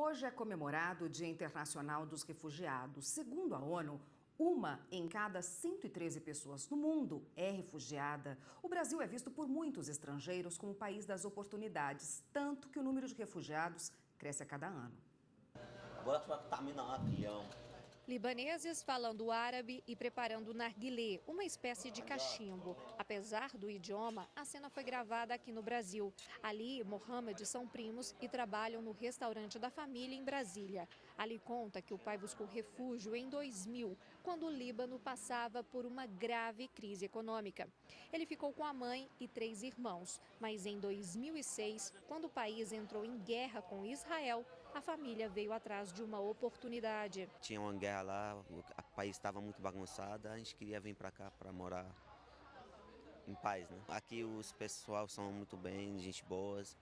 Hoje é comemorado o Dia Internacional dos Refugiados. Segundo a ONU, uma em cada 113 pessoas no mundo é refugiada. O Brasil é visto por muitos estrangeiros como o país das oportunidades, tanto que o número de refugiados cresce a cada ano. Libaneses falando árabe e preparando narguilé, uma espécie de cachimbo. Apesar do idioma, a cena foi gravada aqui no Brasil. Ali e Mohamed são primos e trabalham no restaurante da família em Brasília. Ali conta que o pai buscou refúgio em 2000, quando o Líbano passava por uma grave crise econômica. Ele ficou com a mãe e 3 irmãos, mas em 2006, quando o país entrou em guerra com Israel, a família veio atrás de uma oportunidade. Tinha uma guerra lá, o país estava muito bagunçado, a gente queria vir para cá para morar em paz, né? Aqui os pessoal são muito bem, gente boas,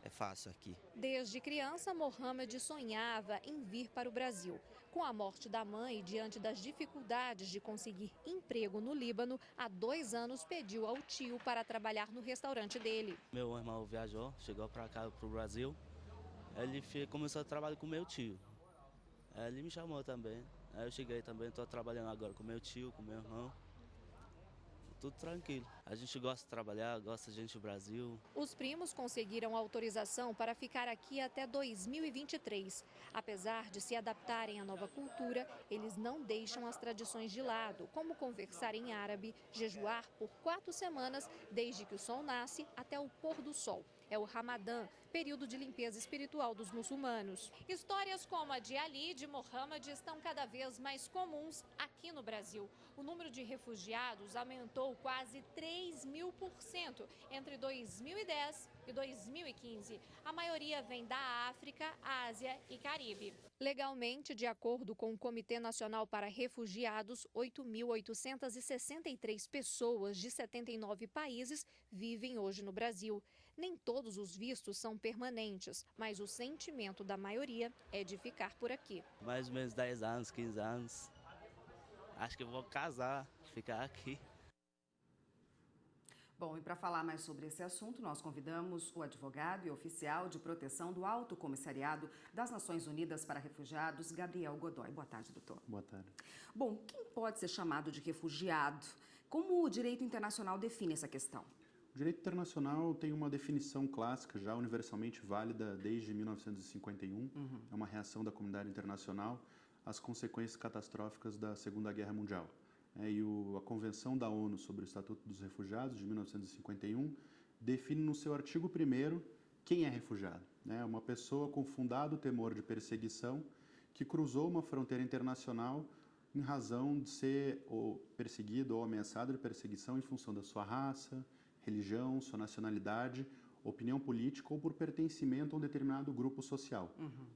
é fácil aqui. Desde criança, Mohamed sonhava em vir para o Brasil. Com a morte da mãe e diante das dificuldades de conseguir emprego no Líbano, há 2 anos pediu ao tio para trabalhar no restaurante dele. Meu irmão viajou, chegou para cá, para o Brasil. Ele começou a trabalhar com meu tio. Ele me chamou também. Aí eu cheguei também, estou trabalhando agora com meu tio, com meu irmão. Tudo tranquilo. A gente gosta de trabalhar, gosta de gente do Brasil. Os primos conseguiram autorização para ficar aqui até 2023. Apesar de se adaptarem à nova cultura, eles não deixam as tradições de lado, como conversar em árabe, jejuar por 4 semanas, desde que o sol nasce até o pôr do sol. É o Ramadã, período de limpeza espiritual dos muçulmanos. Histórias como a de Ali e de Mohamed estão cada vez mais comuns aqui no Brasil. O número de refugiados aumentou quase 3.000% entre 2010 e 2015. A maioria vem da África, Ásia e Caribe. Legalmente, de acordo com o Comitê Nacional para Refugiados, 8.863 pessoas de 79 países vivem hoje no Brasil. Nem todos os vistos são permanentes, mas o sentimento da maioria é de ficar por aqui. Mais ou menos 10 anos, 15 anos. Acho que eu vou casar, ficar aqui. Bom, e para falar mais sobre esse assunto, nós convidamos o advogado e oficial de proteção do Alto Comissariado das Nações Unidas para Refugiados, Gabriel Godoy. Boa tarde, doutor. Boa tarde. Bom, quem pode ser chamado de refugiado? Como o direito internacional define essa questão? O direito internacional tem uma definição clássica, já universalmente válida desde 1951. É uma reação da comunidade internacional às consequências catastróficas da Segunda Guerra Mundial. E a Convenção da ONU sobre o Estatuto dos Refugiados, de 1951, define no seu artigo 1º quem é refugiado. Uma pessoa com fundado temor de perseguição que cruzou uma fronteira internacional em razão de ser perseguido ou ameaçado de perseguição em função da sua raça, religião, sua nacionalidade, opinião política ou por pertencimento a um determinado grupo social.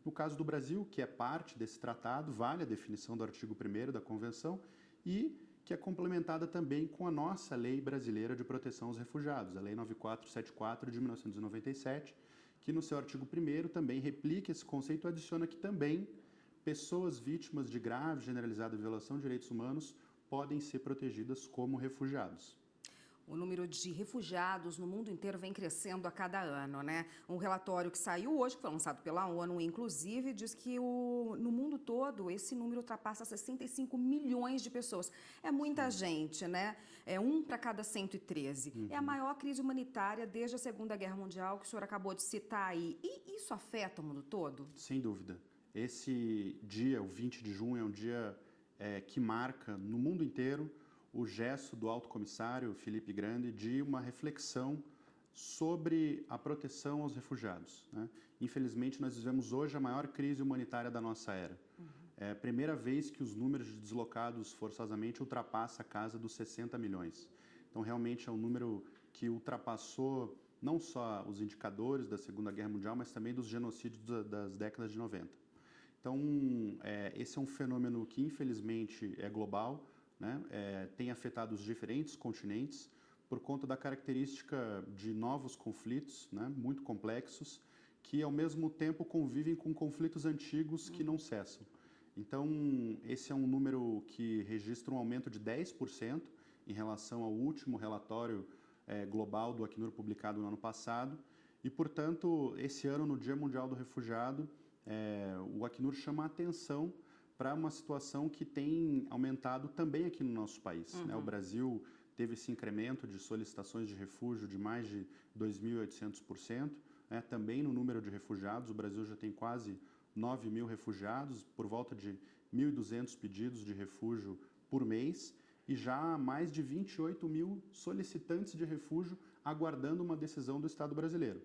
No caso do Brasil, que é parte desse tratado, vale a definição do artigo 1º da Convenção e que é complementada também com a nossa Lei Brasileira de Proteção aos Refugiados, a Lei 9474 de 1997, que no seu artigo 1º também replica esse conceito e adiciona que também pessoas vítimas de grave generalizada violação de direitos humanos podem ser protegidas como refugiados. O número de refugiados no mundo inteiro vem crescendo a cada ano, né? Um relatório que saiu hoje, que foi lançado pela ONU, inclusive, diz que no mundo todo esse número ultrapassa 65 milhões de pessoas. É muita gente, né? É 1 para cada 113. É a maior crise humanitária desde a Segunda Guerra Mundial, que o senhor acabou de citar aí. E isso afeta o mundo todo? Sem dúvida. Esse dia, o 20 de junho, é um dia que marca no mundo inteiro o gesto do Alto Comissário Filipe Grandi de uma reflexão sobre a proteção aos refugiados. Infelizmente, nós vivemos hoje a maior crise humanitária da nossa era. É a primeira vez que os números de deslocados forçosamente ultrapassa a casa dos 60 milhões. Então, realmente é um número que ultrapassou não só os indicadores da Segunda Guerra Mundial, mas também dos genocídios das décadas de 90. Então, esse é um fenômeno que, infelizmente, é global, tem afetado os diferentes continentes por conta da característica de novos conflitos, muito complexos, que ao mesmo tempo convivem com conflitos antigos que não cessam. Então, esse é um número que registra um aumento de 10% em relação ao último relatório global do Acnur publicado no ano passado e, portanto, esse ano, no Dia Mundial do Refugiado, o Acnur chama a atenção para uma situação que tem aumentado também aqui no nosso país. Né? O Brasil teve esse incremento de solicitações de refúgio de mais de 2.800%, né? Também no número de refugiados. O Brasil já tem quase 9 mil refugiados, por volta de 1.200 pedidos de refúgio por mês, e já mais de 28 mil solicitantes de refúgio aguardando uma decisão do Estado brasileiro.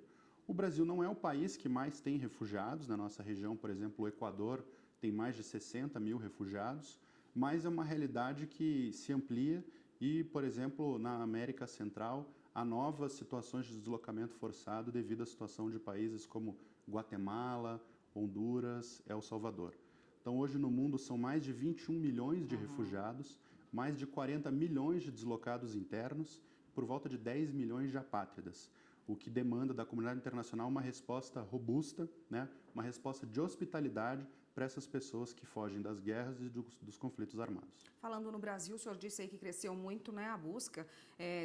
O Brasil não é o país que mais tem refugiados. Na nossa região, por exemplo, o Equador tem mais de 60 mil refugiados, mas é uma realidade que se amplia e, por exemplo, na América Central, há novas situações de deslocamento forçado devido à situação de países como Guatemala, Honduras, El Salvador. Então, hoje no mundo são mais de 21 milhões de refugiados, mais de 40 milhões de deslocados internos, por volta de 10 milhões de apátridas, o que demanda da comunidade internacional uma resposta robusta, né? Uma resposta de hospitalidade para essas pessoas que fogem das guerras e dos conflitos armados. Falando no Brasil, o senhor disse aí que cresceu muito, né, a busca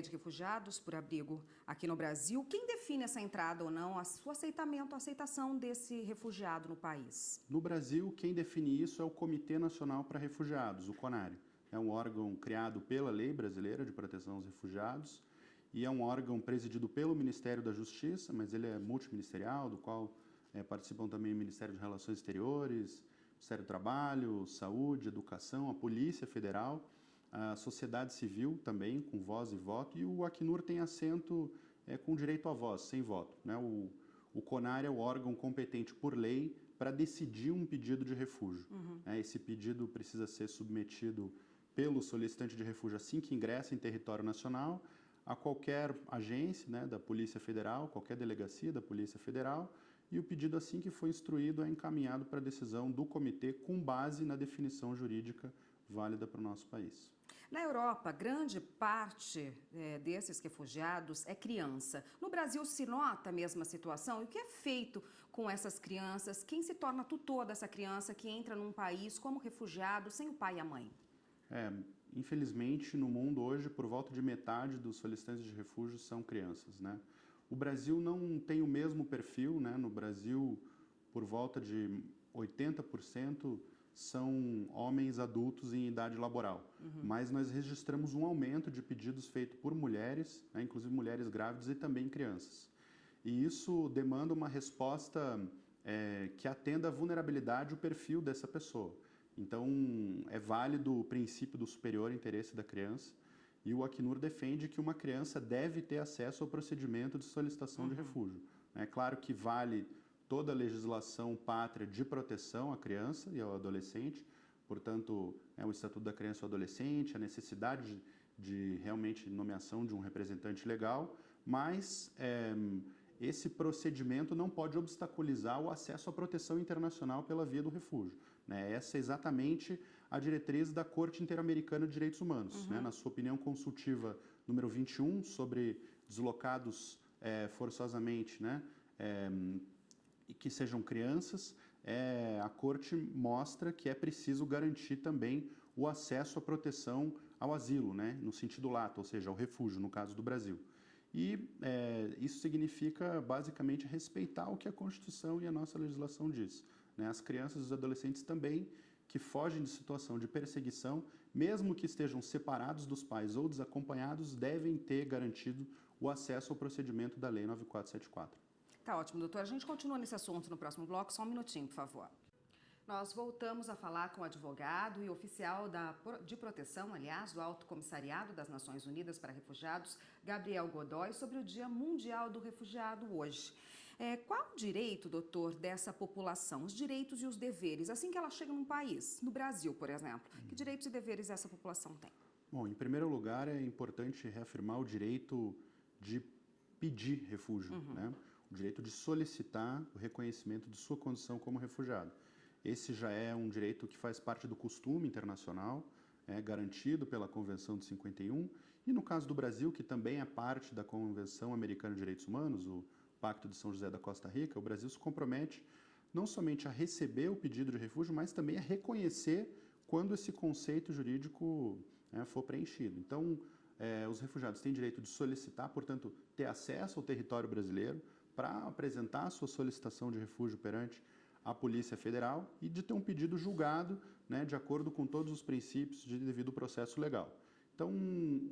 de refugiados por abrigo aqui no Brasil. Quem define essa entrada ou não, a aceitação desse refugiado no país? No Brasil, quem define isso é o Comitê Nacional para Refugiados, o CONARE. É um órgão criado pela Lei Brasileira de Proteção aos Refugiados e é um órgão presidido pelo Ministério da Justiça, mas ele é multiministerial, do qual participam também o Ministério de Relações Exteriores, Ministério do Trabalho, Saúde, Educação, a Polícia Federal, a sociedade civil também, com voz e voto, e o Acnur tem assento com direito à voz, sem voto. Né? O CONARE é o órgão competente por lei para decidir um pedido de refúgio. Esse pedido precisa ser submetido pelo solicitante de refúgio assim que ingressa em território nacional, a qualquer agência, né, da Polícia Federal, qualquer delegacia da Polícia Federal, e o pedido, assim que for instruído, é encaminhado para a decisão do comitê com base na definição jurídica válida para o nosso país. Na Europa, grande parte desses refugiados é criança. No Brasil se nota a mesma situação? E o que é feito com essas crianças? Quem se torna tutor dessa criança que entra num país como refugiado sem o pai e a mãe? Infelizmente, no mundo hoje, por volta de metade dos solicitantes de refúgio são crianças, né? O Brasil não tem o mesmo perfil, né? No Brasil, por volta de 80% são homens adultos em idade laboral. Mas nós registramos um aumento de pedidos feitos por mulheres, né? Inclusive mulheres grávidas e também crianças. E isso demanda uma resposta que atenda à vulnerabilidade e o perfil dessa pessoa. Então, é válido o princípio do superior interesse da criança e o Acnur defende que uma criança deve ter acesso ao procedimento de solicitação de refúgio. É claro que vale toda a legislação pátria de proteção à criança e ao adolescente, portanto, o Estatuto da Criança e do Adolescente, a necessidade de realmente nomeação de um representante legal, mas esse procedimento não pode obstaculizar o acesso à proteção internacional pela via do refúgio. Essa é exatamente a diretriz da Corte Interamericana de Direitos Humanos. Na sua opinião consultiva número 21, sobre deslocados forçosamente, e que sejam crianças, a Corte mostra que é preciso garantir também o acesso à proteção ao asilo, no sentido lato, ou seja, ao refúgio, no caso do Brasil. E isso significa, basicamente, respeitar o que a Constituição e a nossa legislação diz. As crianças e os adolescentes também que fogem de situação de perseguição, mesmo que estejam separados dos pais ou desacompanhados, devem ter garantido o acesso ao procedimento da Lei 9474. Tá ótimo, doutor. A gente continua nesse assunto no próximo bloco. Só um minutinho, por favor. Nós voltamos a falar com o advogado e oficial de proteção, aliás, do Alto Comissariado das Nações Unidas para Refugiados, Gabriel Godoy, sobre o Dia Mundial do Refugiado hoje. Qual o direito, doutor, dessa população? Os direitos e os deveres, assim que ela chega num país, no Brasil, por exemplo, que direitos e deveres essa população tem? Bom, em primeiro lugar, é importante reafirmar o direito de pedir refúgio, o direito de solicitar o reconhecimento de sua condição como refugiado. Esse já é um direito que faz parte do costume internacional, garantido pela Convenção de 51, e no caso do Brasil, que também é parte da Convenção Americana de Direitos Humanos, o Pacto de São José da Costa Rica, o Brasil se compromete não somente a receber o pedido de refúgio, mas também a reconhecer quando esse conceito jurídico for preenchido. Então, os refugiados têm direito de solicitar, portanto, ter acesso ao território brasileiro para apresentar a sua solicitação de refúgio perante à Polícia Federal e de ter um pedido julgado, né, de acordo com todos os princípios de devido processo legal. Então,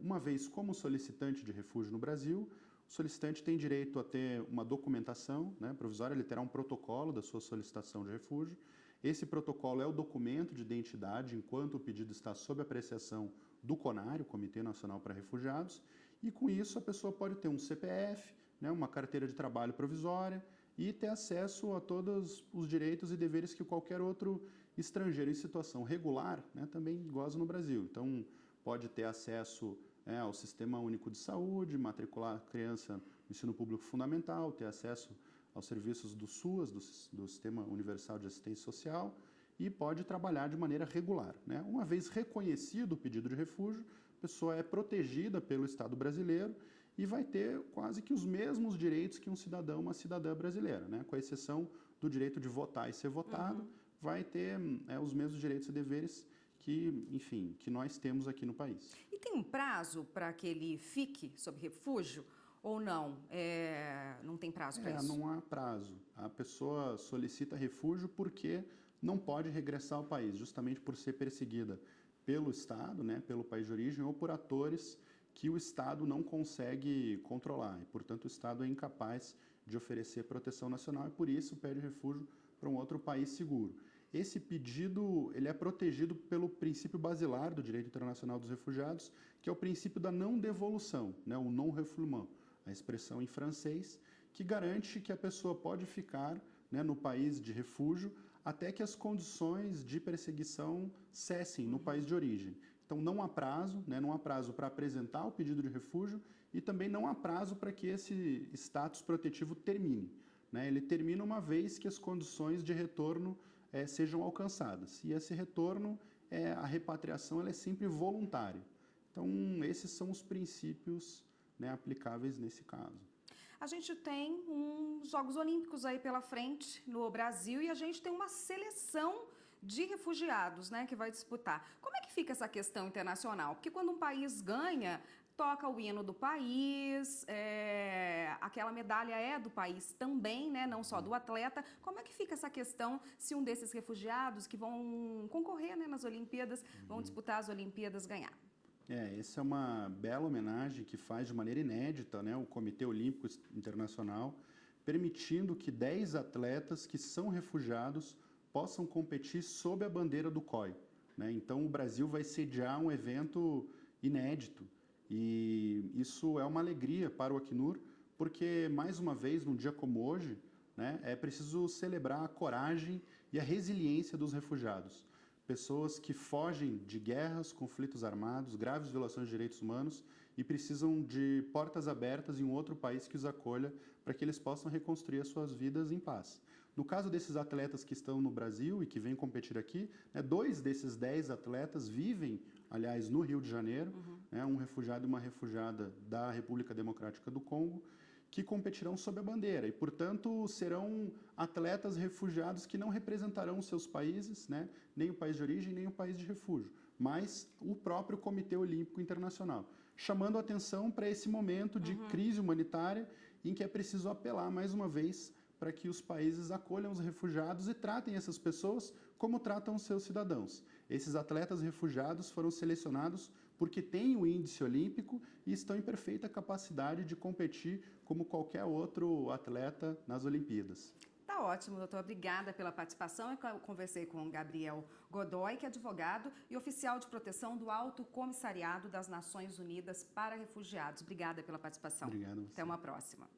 uma vez como solicitante de refúgio no Brasil, o solicitante tem direito a ter uma documentação, né, provisória, ele terá um protocolo da sua solicitação de refúgio. Esse protocolo é o documento de identidade enquanto o pedido está sob apreciação do CONARE, o Comitê Nacional para Refugiados, e com isso a pessoa pode ter um CPF, né, uma carteira de trabalho provisória e ter acesso a todos os direitos e deveres que qualquer outro estrangeiro em situação regular, né, também goza no Brasil. Então, pode ter acesso ao Sistema Único de Saúde, matricular a criança no ensino público fundamental, ter acesso aos serviços do SUAS, do Sistema Universal de Assistência Social, e pode trabalhar de maneira regular, né? Uma vez reconhecido o pedido de refúgio, a pessoa é protegida pelo Estado brasileiro e vai ter quase que os mesmos direitos que um cidadão, uma cidadã brasileira, né? Com exceção do direito de votar e ser votado, vai ter os mesmos direitos e deveres que, enfim, que nós temos aqui no país. E tem um prazo para que ele fique sob refúgio ou não? Não tem prazo para isso? Não há prazo. A pessoa solicita refúgio porque não pode regressar ao país, justamente por ser perseguida pelo Estado, né, pelo país de origem, ou por atores que o Estado não consegue controlar. E, portanto, o Estado é incapaz de oferecer proteção nacional e, por isso, pede refúgio para um outro país seguro. Esse pedido ele é protegido pelo princípio basilar do direito internacional dos refugiados, que é o princípio da não devolução, né, o non-refoulement, a expressão em francês, que garante que a pessoa pode ficar, né, no país de refúgio até que as condições de perseguição cessem no país de origem. Então não há prazo, né, não há prazo para apresentar o pedido de refúgio e também não há prazo para que esse status protetivo termine, né? Ele termina uma vez que as condições de retorno sejam alcançadas. E esse retorno, a repatriação, ela é sempre voluntária. Então, esses são os princípios, né, aplicáveis nesse caso. A gente tem uns Jogos Olímpicos aí pela frente no Brasil e a gente tem uma seleção de refugiados, né, que vai disputar. Como é que fica essa questão internacional? Porque quando um país ganha, toca o hino do país, aquela medalha é do país também, né, não só do atleta. Como é que fica essa questão se um desses refugiados que vão concorrer, né, nas Olimpíadas, vão disputar as Olimpíadas, ganhar? Essa é uma bela homenagem que faz de maneira inédita, né, o Comitê Olímpico Internacional, permitindo que 10 atletas que são refugiados possam competir sob a bandeira do COI, né? Então, o Brasil vai sediar um evento inédito e isso é uma alegria para o Acnur, porque, mais uma vez, num dia como hoje, né, é preciso celebrar a coragem e a resiliência dos refugiados. Pessoas que fogem de guerras, conflitos armados, graves violações de direitos humanos e precisam de portas abertas em um outro país que os acolha para que eles possam reconstruir as suas vidas em paz. No caso desses atletas que estão no Brasil e que vêm competir aqui, 2 desses 10 atletas vivem, aliás, no Rio de Janeiro, né, um refugiado e uma refugiada da República Democrática do Congo, que competirão sob a bandeira e, portanto, serão atletas refugiados que não representarão os seus países, né, nem o país de origem, nem o país de refúgio, mas o próprio Comitê Olímpico Internacional, chamando a atenção para esse momento de crise humanitária em que é preciso apelar, mais uma vez, para que os países acolham os refugiados e tratem essas pessoas como tratam os seus cidadãos. Esses atletas refugiados foram selecionados porque têm o índice olímpico e estão em perfeita capacidade de competir como qualquer outro atleta nas Olimpíadas. Tá ótimo, doutor. Obrigada pela participação. Eu conversei com Gabriel Godoy, que é advogado e oficial de proteção do Alto Comissariado das Nações Unidas para Refugiados. Obrigada pela participação. Obrigado. Até uma próxima.